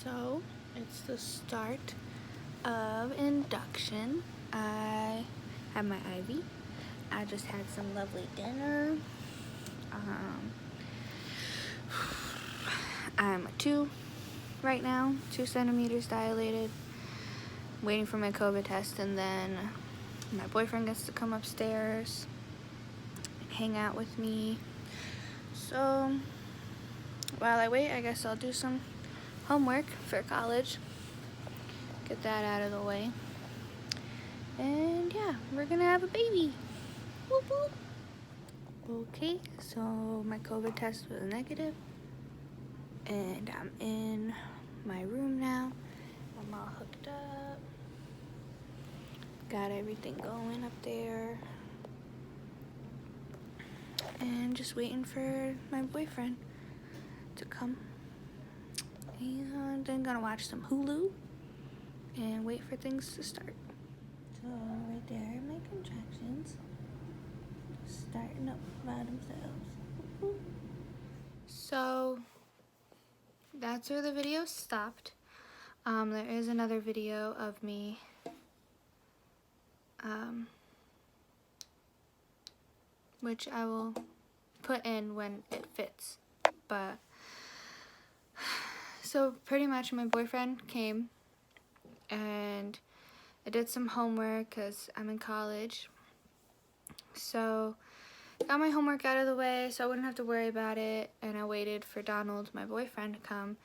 So it's the start of induction. I have my IV. I just had some lovely dinner. I'm 2 right now, 2 centimeters dilated, waiting for my COVID test, and then my boyfriend gets to come upstairs and hang out with me. So while I wait, I guess I'll do some homework for college, get that out of the way, and yeah, we're gonna have a baby. Whoop whoop. Okay, so my COVID test was negative, and I'm in my room now. I'm all hooked up, got everything going up there, and just waiting for my boyfriend to come. And then gonna watch some Hulu and wait for things to start. So right there are my contractions starting up by themselves. So that's where the video stopped. There is another video of me which I will put in when it fits. But so pretty much my boyfriend came and I did some homework because I'm in college. So got my homework out of the way so I wouldn't have to worry about it, and I waited for Donald, my boyfriend, to come.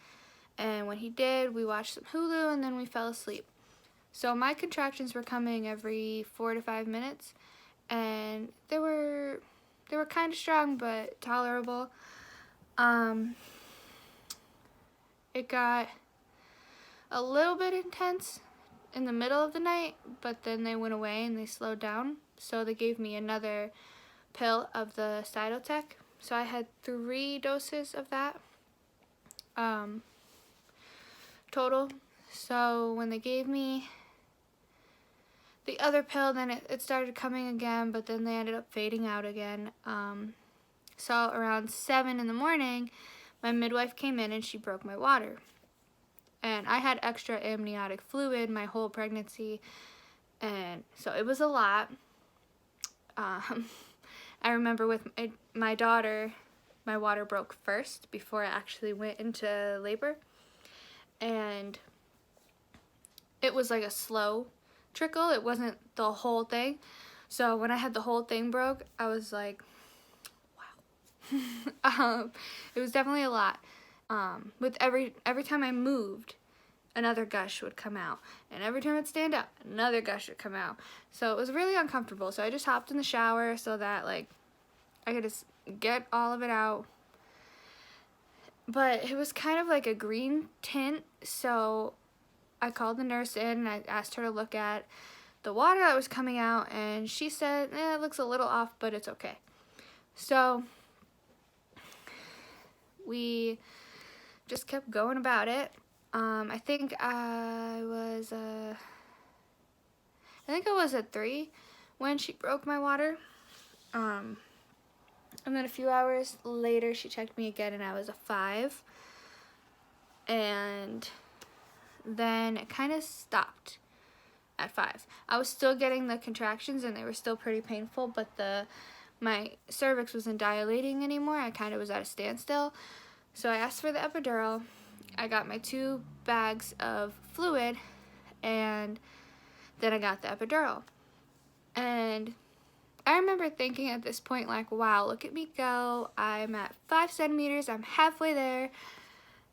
And when he did, we watched some Hulu and then we fell asleep. So my contractions were coming every 4 to 5 minutes, and they were kind of strong but tolerable. It got a little bit intense in the middle of the night, but then they went away and they slowed down. So they gave me another pill of the Cytotec. So I had 3 doses of that total. So when they gave me the other pill, then it started coming again, but then they ended up fading out again. So around 7 in the morning, my midwife came in and she broke my water. And I had extra amniotic fluid my whole pregnancy, and so it was a lot. I remember with my daughter, my water broke first before I actually went into labor, and it was like a slow trickle. It wasn't the whole thing. So when I had the whole thing broke, I was like, wow. It was definitely a lot. With every time I moved, another gush would come out, and every time I'd stand up, another gush would come out. So it was really uncomfortable. So I just hopped in the shower so that like I could just get all of it out. But it was kind of like a green tint, so I called the nurse in and I asked her to look at the water that was coming out, and she said, it looks a little off, but it's okay. So we just kept going about it. I think I was at 3 when she broke my water. And then a few hours later she checked me again and I was a 5. And then it kind of stopped at 5. I was still getting the contractions and they were still pretty painful, but my cervix wasn't dilating anymore. I kind of was at a standstill. So I asked for the epidural. I got my 2 bags of fluid, and then I got the epidural. And I remember thinking at this point, like, wow, look at me go. I'm at 5 centimeters. I'm halfway there,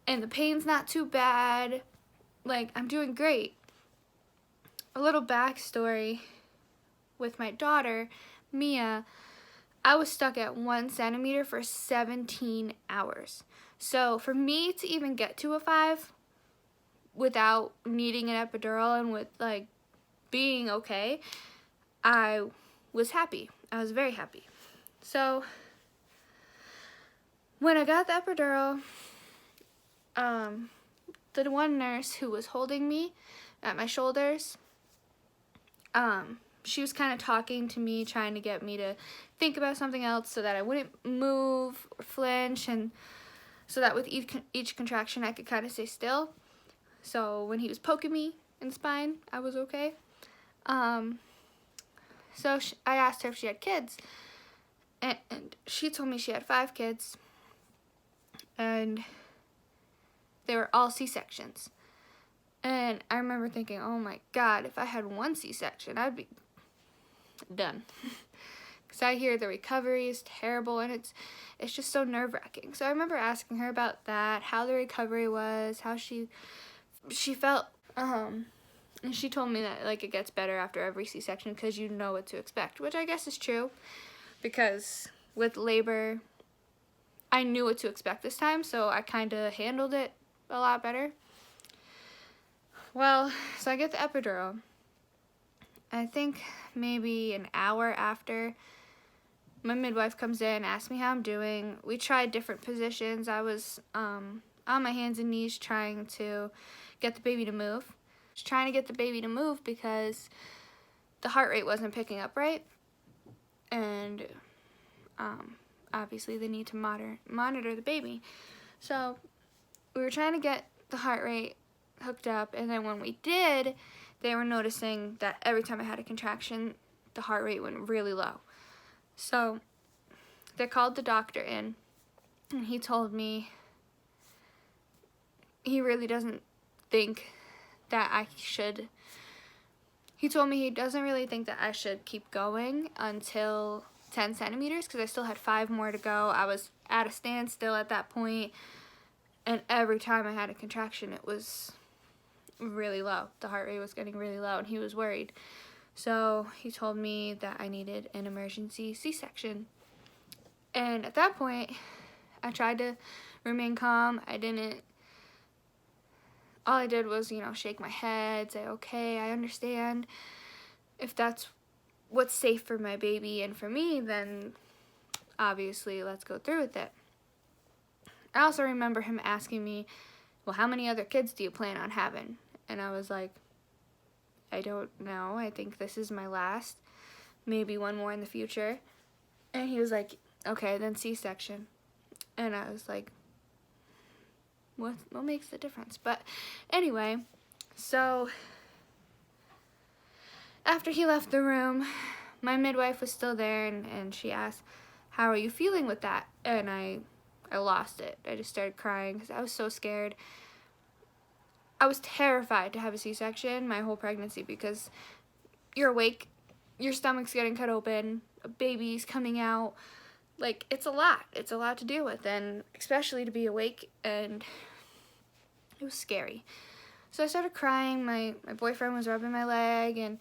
and the pain's not too bad. Like, I'm doing great. A little backstory with my daughter, Mia, I was stuck at 1 centimeter for 17 hours. So for me to even get to a 5 without needing an epidural and with like being okay, I was happy. I was very happy. So when I got the epidural, the one nurse who was holding me at my shoulders, she was kind of talking to me, trying to get me to think about something else so that I wouldn't move or flinch, and so that with each contraction I could kind of stay still. So when he was poking me in the spine, I was okay. So I asked her if she had kids, and she told me she had 5 kids, and they were all C-sections. And I remember thinking, oh my God, if I had 1 C-section, I'd be done. Because I hear the recovery is terrible, and it's just so nerve-wracking. So I remember asking her about that, how the recovery was, how she felt, and she told me that like it gets better after every C-section because you know what to expect, which I guess is true, because with labor, I knew what to expect this time, so I kind of handled it a lot better. Well, so I get the epidural. I think maybe an hour after, my midwife comes in, asks me how I'm doing. We tried different positions. I was on my hands and knees trying to get the baby to move. Just trying to get the baby to move because the heart rate wasn't picking up right. And obviously they need to monitor the baby. So we were trying to get the heart rate hooked up, and then when we did, they were noticing that every time I had a contraction, the heart rate went really low. So they called the doctor in, and he told me he really doesn't think that I should. He told me he doesn't really think that I should keep going until 10 centimeters because I still had 5 more to go. I was at a standstill at that point, and every time I had a contraction, it was really low. The heart rate was getting really low, and he was worried. So he told me that I needed an emergency C-section. And at that point, I tried to remain calm. All I did was, shake my head, say, okay, I understand. If that's what's safe for my baby and for me, then obviously let's go through with it. I also remember him asking me, well, how many other kids do you plan on having? And I was like, I don't know. I think this is my last. Maybe 1 more in the future. And he was like, okay, then C-section. And I was like, what makes the difference? But anyway, so after he left the room, my midwife was still there, and she asked, how are you feeling with that? And I lost it. I just started crying because I was so scared. I was terrified to have a C-section my whole pregnancy because you're awake, your stomach's getting cut open, a baby's coming out. Like, it's a lot. It's a lot to deal with, and especially to be awake, and it was scary. So I started crying. My boyfriend was rubbing my leg, and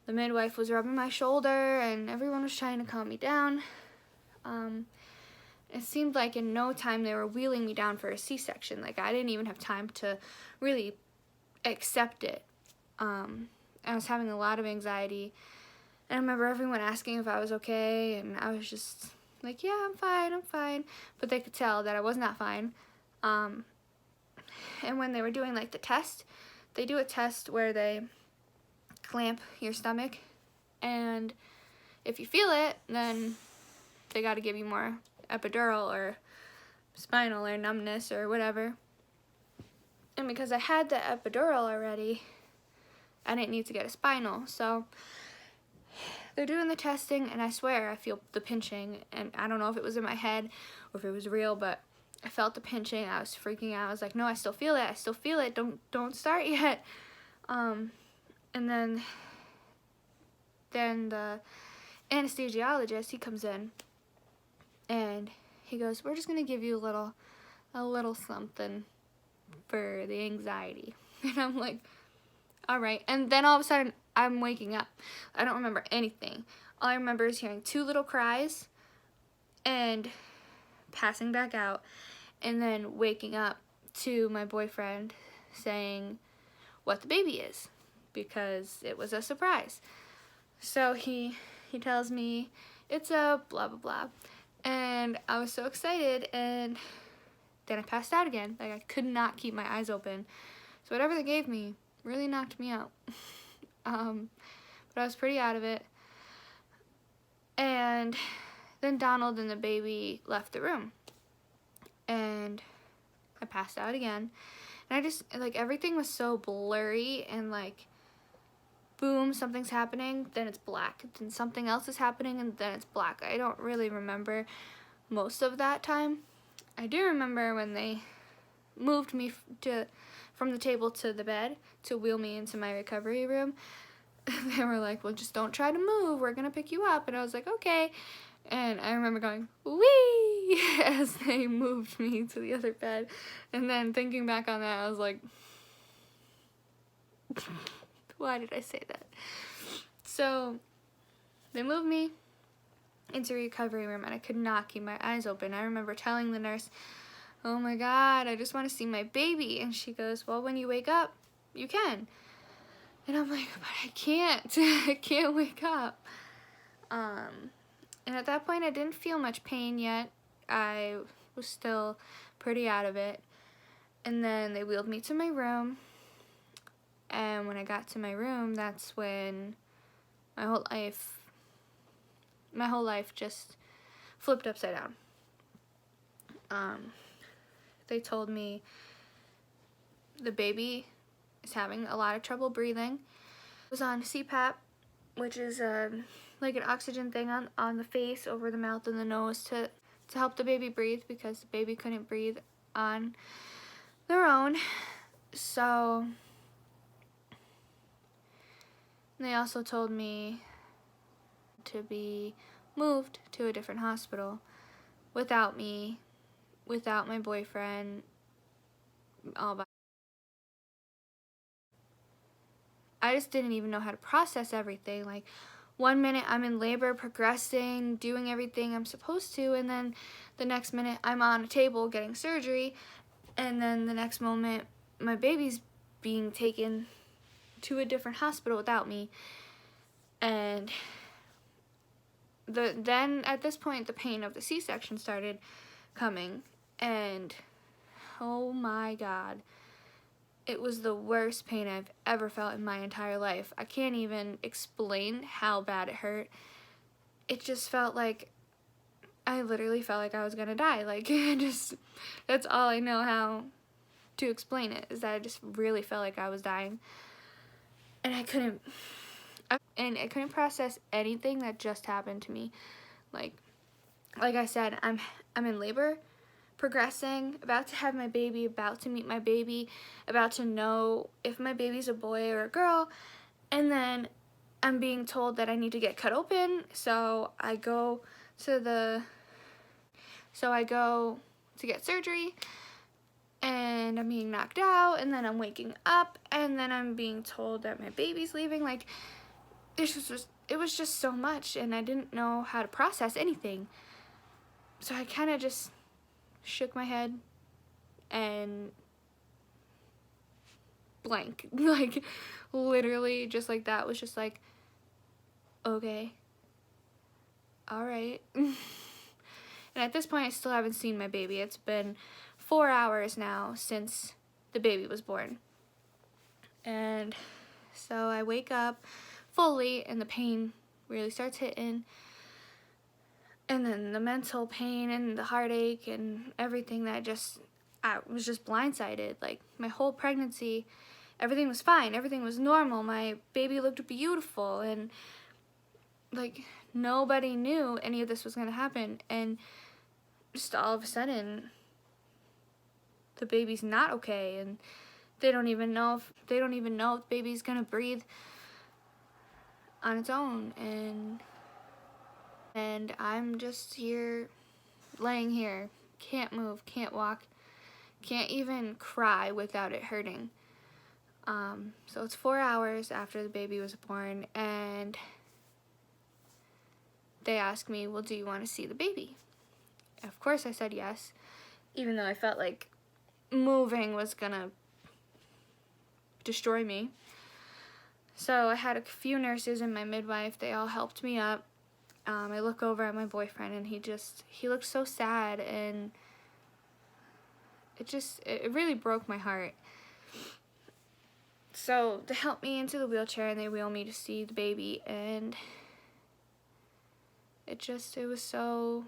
the midwife was rubbing my shoulder, and everyone was trying to calm me down. It seemed like in no time they were wheeling me down for a C-section. Like, I didn't even have time to really accept it. I was having a lot of anxiety. And I remember everyone asking if I was okay, and I was just like, yeah, I'm fine. But they could tell that I was not fine. And when they were doing, like, the test, they do a test where they clamp your stomach, and if you feel it, then they got to give you more epidural or spinal or numbness or whatever. And because I had the epidural already, I didn't need to get a spinal. So they're doing the testing, and I swear I feel the pinching, and I don't know if it was in my head or if it was real, but I felt the pinching. I was freaking out. I was like, no, I still feel it. Don't start yet. And then the anesthesiologist, he comes in, and he goes, we're just going to give you a little something for the anxiety. And I'm like, all right. And then all of a sudden, I'm waking up. I don't remember anything. All I remember is hearing 2 little cries and passing back out, and then waking up to my boyfriend saying what the baby is, because it was a surprise. So he tells me it's a blah, blah, blah. And I was so excited, and then I passed out again. Like, I could not keep my eyes open. So whatever they gave me really knocked me out. But I was pretty out of it. And then Donald and the baby left the room. And I passed out again. And I just, like, everything was so blurry, and like, boom, something's happening, then it's black. Then something else is happening, and then it's black. I don't really remember most of that time. I do remember when they moved me from the table to the bed to wheel me into my recovery room. They were like, well, just don't try to move. We're going to pick you up. And I was like, okay. And I remember going, wee, as they moved me to the other bed. And then thinking back on that, I was like, why did I say that? So they moved me into a recovery room, and I could not keep my eyes open. I remember telling the nurse, oh my God, I just want to see my baby. And she goes, well, when you wake up, you can. And I'm like, but I can't. I can't wake up. And at that point, I didn't feel much pain yet. I was still pretty out of it. And then they wheeled me to my room. And when I got to my room, that's when my whole life just flipped upside down. They told me the baby is having a lot of trouble breathing. I was on CPAP, which is like an oxygen thing on the face, over the mouth and the nose to help the baby breathe, because the baby couldn't breathe on their own. So they also told me to be moved to a different hospital without me, without my boyfriend, all by. I just didn't even know how to process everything. Like, one minute I'm in labor, progressing, doing everything I'm supposed to, and then the next minute I'm on a table getting surgery, and then the next moment my baby's being taken to a different hospital without me. And then at this point the pain of the C-section started coming, and oh my God, it was the worst pain I've ever felt in my entire life. I can't even explain how bad it hurt. It just felt like, I literally felt like I was gonna die. Like, that's all I know how to explain it, is that I just really felt like I was dying. And I couldn't process anything that just happened to me. Like I said, I'm in labor, progressing, about to have my baby, about to meet my baby, about to know if my baby's a boy or a girl, and then I'm being told that I need to get cut open. So I go to get surgery, and I'm being knocked out, and then I'm waking up, and then I'm being told that my baby's leaving. Like, it was just so much, and I didn't know how to process anything. So I kind of just shook my head and blank. Like, literally just like that, was just like, okay, all right. And at this point I still haven't seen my baby. It's been 4 hours now since the baby was born. And so I wake up fully, and the pain really starts hitting. And then the mental pain and the heartache and everything, that I was just blindsided. Like, my whole pregnancy, everything was fine. Everything was normal. My baby looked beautiful, and like, nobody knew any of this was going to happen. And just all of a sudden, the baby's not okay, and they don't even know if the baby's going to breathe on its own. And I'm just here, laying here, can't move, can't walk, can't even cry without it hurting. So it's 4 hours after the baby was born, and they asked me, well, do you want to see the baby? Of course I said yes, even though I felt like moving was gonna destroy me. So I had a few nurses and my midwife. They all helped me up. I look over at my boyfriend, and he looked so sad, and it really broke my heart. So they helped me into the wheelchair, and they wheel me to see the baby, and it was so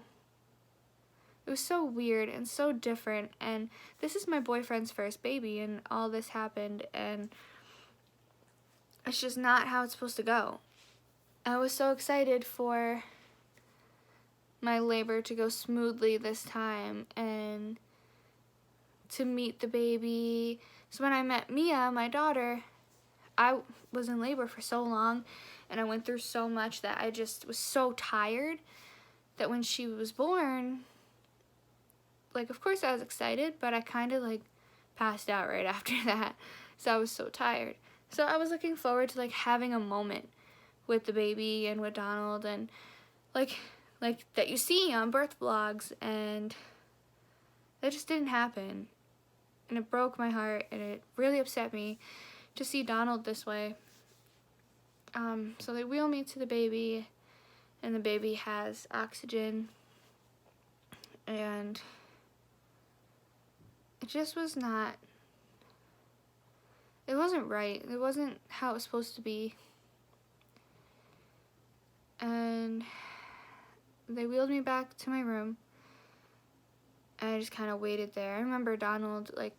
It was so weird and so different, and this is my boyfriend's first baby, and all this happened, and it's just not how it's supposed to go. I was so excited for my labor to go smoothly this time and to meet the baby. So when I met Mia, my daughter, I was in labor for so long and I went through so much that I just was so tired that when she was born, like, of course I was excited, but I kind of like passed out right after that. So I was so tired. So I was looking forward to like having a moment with the baby and with Donald, and like that you see on birth vlogs, and that just didn't happen. And it broke my heart, and it really upset me to see Donald this way. So they wheel me to the baby, and the baby has oxygen, and it just was not, it wasn't right. It wasn't how it was supposed to be. And they wheeled me back to my room, and I just kind of waited there. I remember Donald like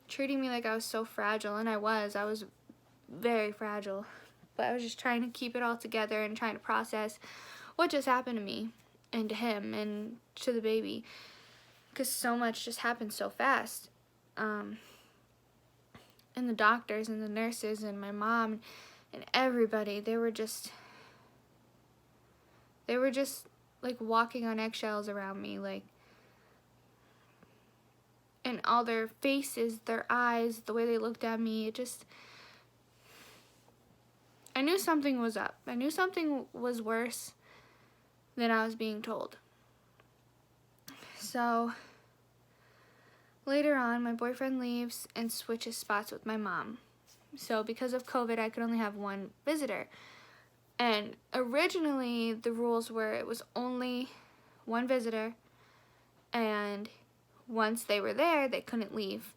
treating me like I was so fragile, and I was very fragile, but I was just trying to keep it all together and trying to process what just happened to me and to him and to the baby, because so much just happened so fast. And the doctors and the nurses and my mom and everybody, they were just like walking on eggshells around me, like, and all their faces, their eyes, the way they looked at me, it just, I knew something was up. I knew something was worse than I was being told. So later on, my boyfriend leaves and switches spots with my mom. So because of COVID, I could only have one visitor. And originally, the rules were it was only one visitor, and once they were there, they couldn't leave.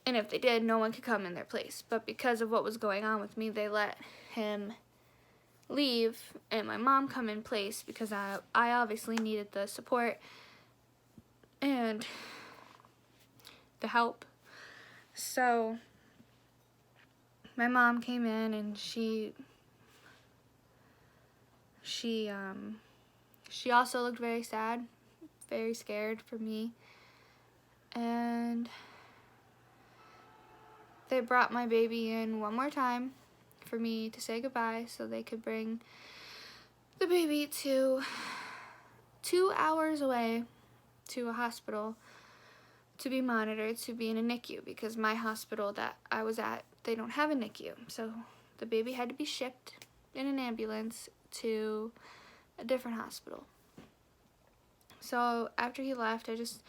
And if they did, no one could come in their place. But because of what was going on with me, they let him leave and my mom come in place, because I obviously needed the support and the help. So my mom came in, and she also looked very sad, very scared for me. And they brought my baby in one more time for me to say goodbye, so they could bring the baby to 2 hours away to a hospital to be monitored, to be in a NICU, because my hospital that I was at, they don't have a NICU. So the baby had to be shipped in an ambulance to a different hospital. So after he left, I just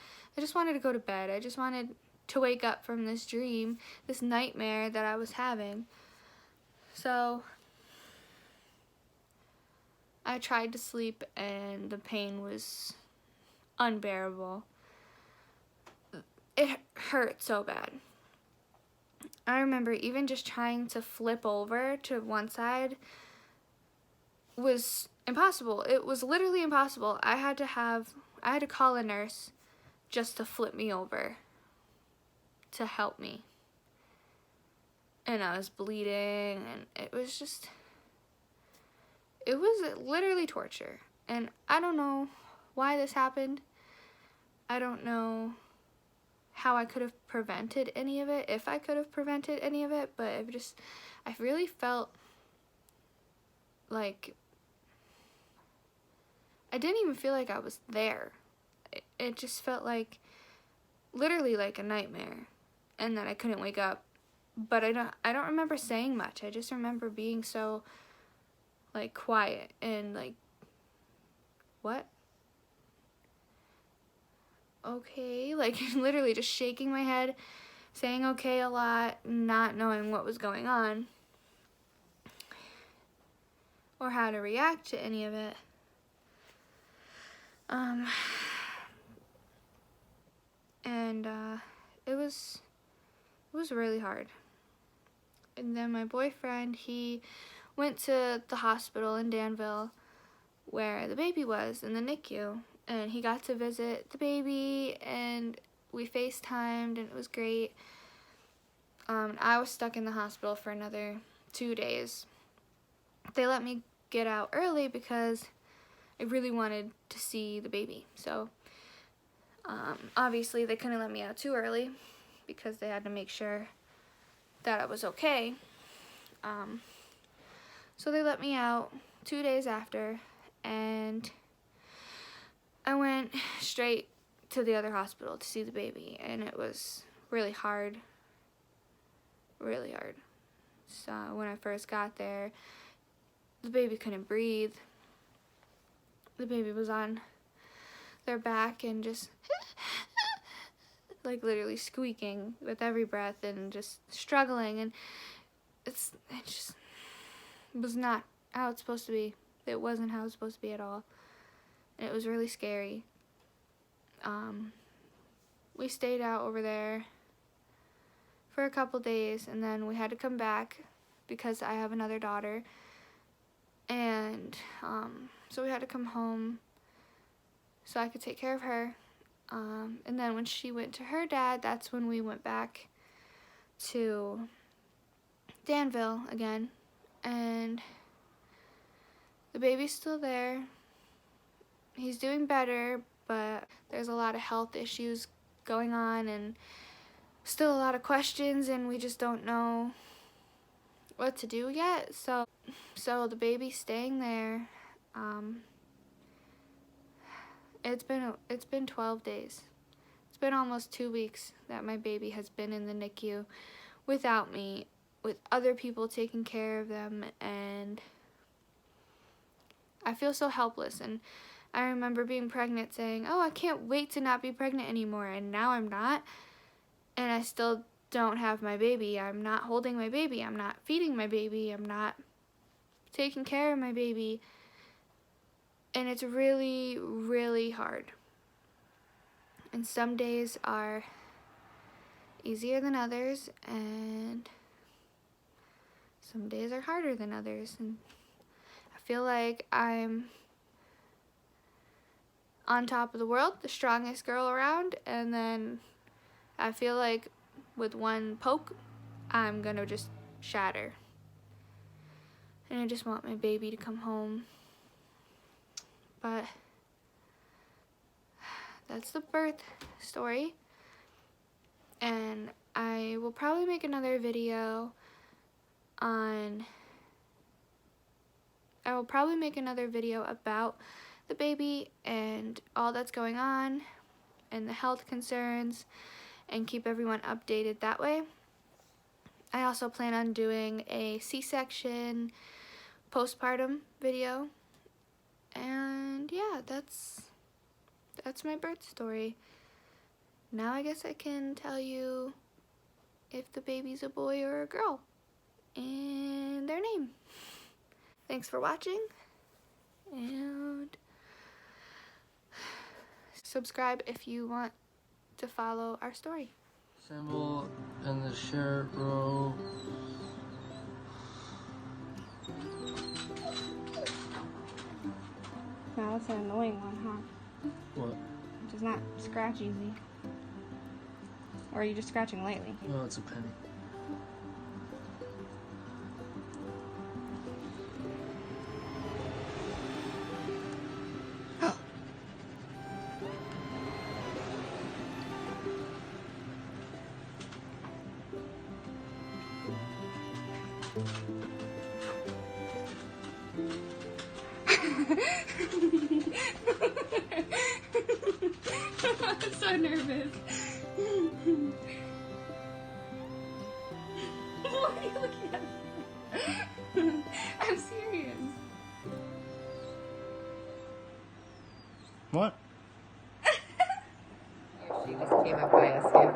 wanted to go to bed. I just wanted to wake up from this dream, this nightmare that I was having. So I tried to sleep, and the pain was unbearable. It hurt so bad. I remember even just trying to flip over to one side was impossible. It was literally impossible. I had to call a nurse just to flip me over to help me. And I was bleeding, and it was literally torture. And I don't know why this happened. I don't know how I could have prevented any of it, if I could have prevented any of it, but I really felt like I didn't even feel like I was there. It just felt like literally like a nightmare, and that I couldn't wake up. But I don't remember saying much. I just remember being so like quiet and like, what? Okay, like literally just shaking my head, saying okay a lot, not knowing what was going on or how to react to any of it. And it was really hard. And then my boyfriend, he went to the hospital in Danville where the baby was in the NICU, and he got to visit the baby, and we FaceTimed, and it was great. I was stuck in the hospital for another 2 days. They let me get out early because I really wanted to see the baby. So obviously they couldn't let me out too early because they had to make sure that I was okay. So they let me out 2 days after, and I went straight to the other hospital to see the baby, and it was really hard. Really hard. So when I first got there, the baby couldn't breathe. The baby was on their back and just like literally squeaking with every breath and just struggling, and it just was not how it's supposed to be. It wasn't how it's supposed to be at all. And it was really scary. We stayed out over there for a couple days, and then we had to come back because I have another daughter, and so we had to come home so I could take care of her, and then when she went to her dad, that's when we went back to Danville again, and the baby's still there. He's doing better, but there's a lot of health issues going on, and still a lot of questions, and we just don't know what to do yet. So the baby's staying there. It's been 12 days. It's been almost 2 weeks that my baby has been in the NICU without me, with other people taking care of them, and I feel so helpless. And I remember being pregnant saying, oh, I can't wait to not be pregnant anymore, and now I'm not. And I still don't have my baby. I'm not holding my baby. I'm not feeding my baby. I'm not taking care of my baby. And it's really, really hard. And some days are easier than others, and some days are harder than others. And I feel like I'm on top of the world, the strongest girl around, and then I feel like with one poke, I'm gonna just shatter. And I just want my baby to come home. But that's the birth story. And I will probably make another video about the baby and all that's going on and the health concerns, and keep everyone updated that way. I also plan on doing a C-section postpartum video. And yeah, that's my birth story. Now I guess I can tell you if the baby's a boy or a girl and their name. Thanks for watching, and subscribe if you want to follow our story. Symbol in the shirt row. Now that's an annoying one, huh? What? It does not scratch easy. Or are you just scratching lightly? No, it's a penny. I'm so nervous. What are you looking at? I'm serious. What? She just came up by us here.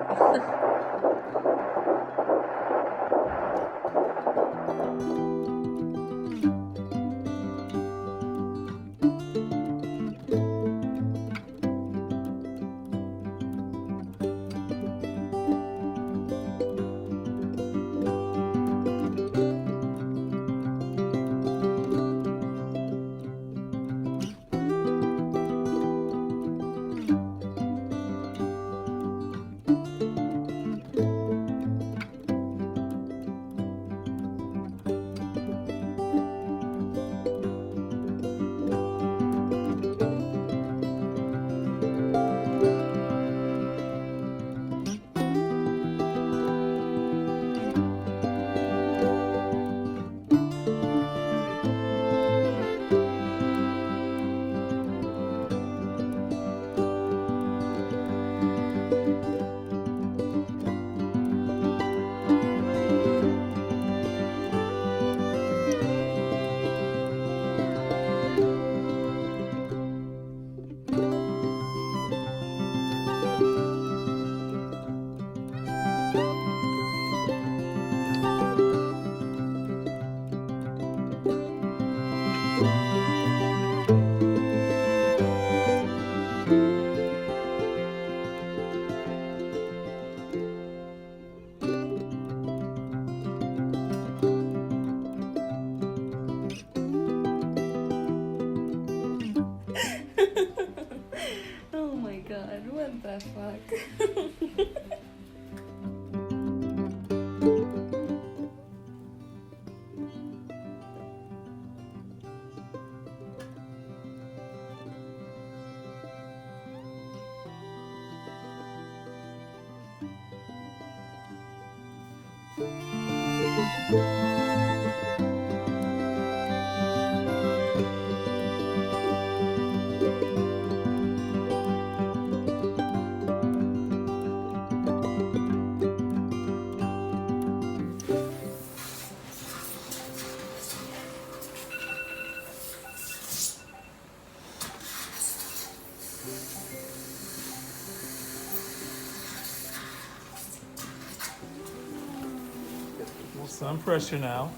Some pressure now.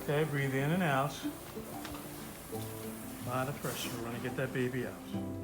Okay, breathe in and out. A lot of pressure. We're gonna get that baby out.